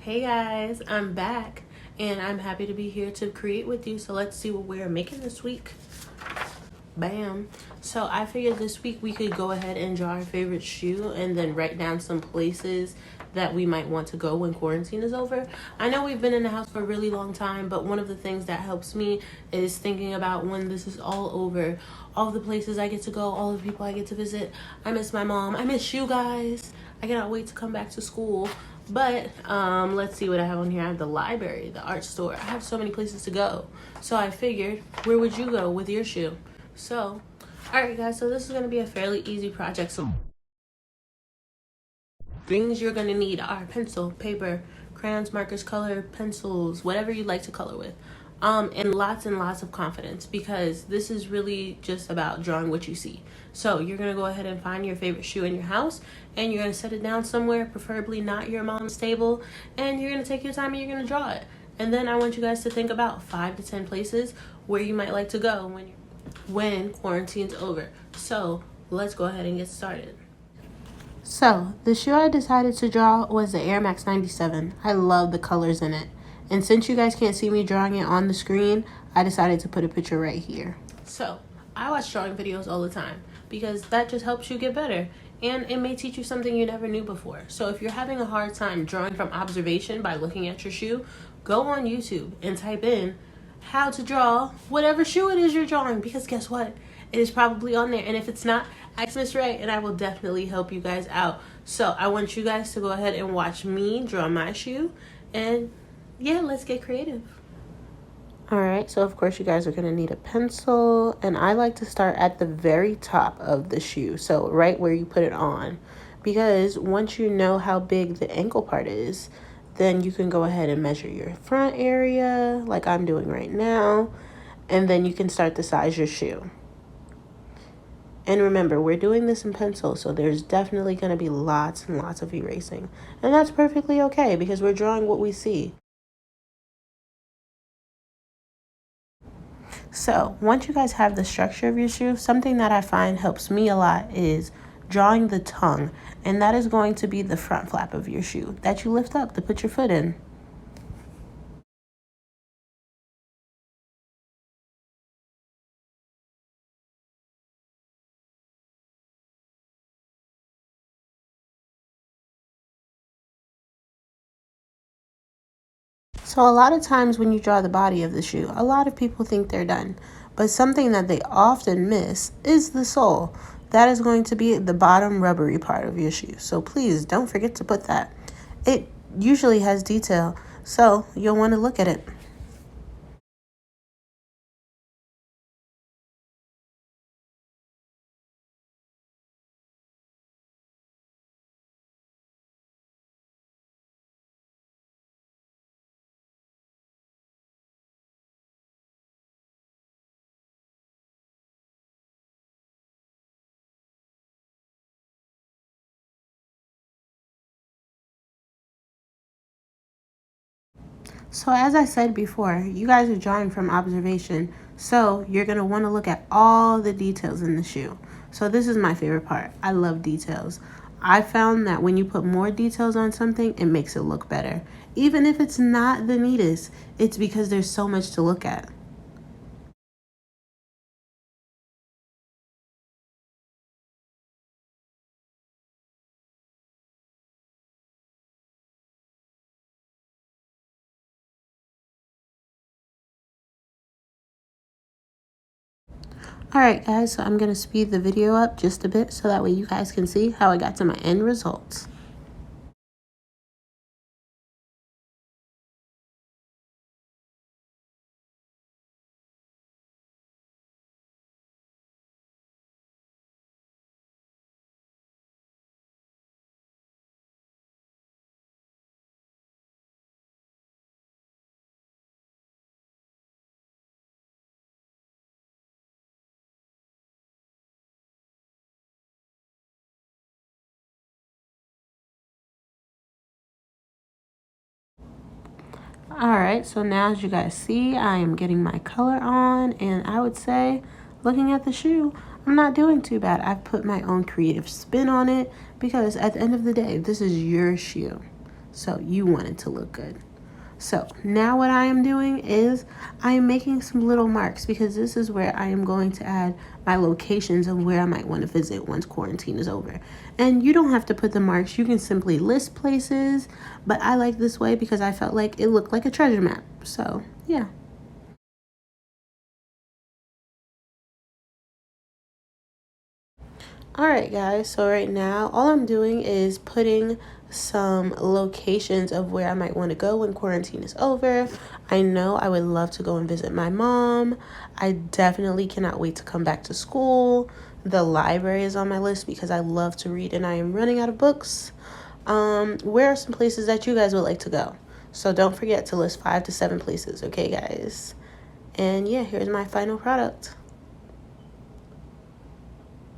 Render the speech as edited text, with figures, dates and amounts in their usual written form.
Hey guys, I'm back and I'm happy to be here to create with you. So let's see what we're making this week. Bam. So I figured this week we could go ahead and draw our favorite shoe and then write down some places that we might want to go when quarantine is over. I know we've been in the house for a really long time, but one of the things that helps me is thinking about when this is all over, all the places I get to go, all the people I get to visit. I miss my mom. I miss you guys. I cannot wait to come back to school. But let's see what I have on here. I have the library, the art store. I have so many places to go. So I figured, where would you go with your shoe? So, all right, guys. So this is going to be a fairly easy project. So things you're going to need are pencil, paper, crayons, markers, color, pencils, whatever you like to color with. And lots of confidence, because this is really just about drawing what you see. So you're going to go ahead and find your favorite shoe in your house and you're going to set it down somewhere, preferably not your mom's table, and you're going to take your time and you're going to draw it. And then I want you guys to think about 5 to 10 places where you might like to go when quarantine's over. So let's go ahead and get started. So the shoe I decided to draw was the Air Max 97. I love the colors in it. And since you guys can't see me drawing it on the screen, I decided to put a picture right here. So I watch drawing videos all the time because that just helps you get better. And it may teach you something you never knew before. So if you're having a hard time drawing from observation by looking at your shoe, go on YouTube and type in how to draw whatever shoe it is you're drawing, because guess what? It is probably on there. And if it's not, ask Ms.Ray and I will definitely help you guys out. So I want you guys to go ahead and watch me draw my shoe, and yeah, let's get creative. All right, so of course you guys are gonna need a pencil, and I like to start at the very top of the shoe, so right where you put it on, because once you know how big the ankle part is, then you can go ahead and measure your front area like I'm doing right now, and then you can start to size your shoe. And remember, we're doing this in pencil, so there's definitely going to be lots and lots of erasing. And that's perfectly okay because we're drawing what we see. So once you guys have the structure of your shoe, something that I find helps me a lot is drawing the tongue. And that is going to be the front flap of your shoe that you lift up to put your foot in. So a lot of times when you draw the body of the shoe, a lot of people think they're done. But something that they often miss is the sole. That is going to be the bottom rubbery part of your shoe. So please don't forget to put that. It usually has detail, so you'll want to look at it. So as I said before, you guys are drawing from observation, so you're going to want to look at all the details in the shoe. So this is my favorite part. I love details. I found that when you put more details on something, it makes it look better. Even if it's not the neatest, it's because there's so much to look at. Alright guys, so I'm going to speed the video up just a bit so that way you guys can see how I got to my end results. Alright, so now as you guys see, I am getting my color on, and I would say, looking at the shoe, I'm not doing too bad. I've put my own creative spin on it because at the end of the day, this is your shoe. So you want it to look good. So now what I am doing is I am making some little marks because this is where I am going to add my locations of where I might want to visit once quarantine is over. And you don't have to put the marks. You can simply list places. But I like this way because I felt like it looked like a treasure map. So yeah. Alright guys, so right now all I'm doing is putting some locations of where I might want to go when quarantine is over. I know I would love to go and visit my mom. I definitely cannot wait to come back to school. The library is on my list because I love to read and I am running out of books. Where are some places that you guys would like to go? So don't forget to list 5 to 7 places, okay guys? And yeah, here's my final product.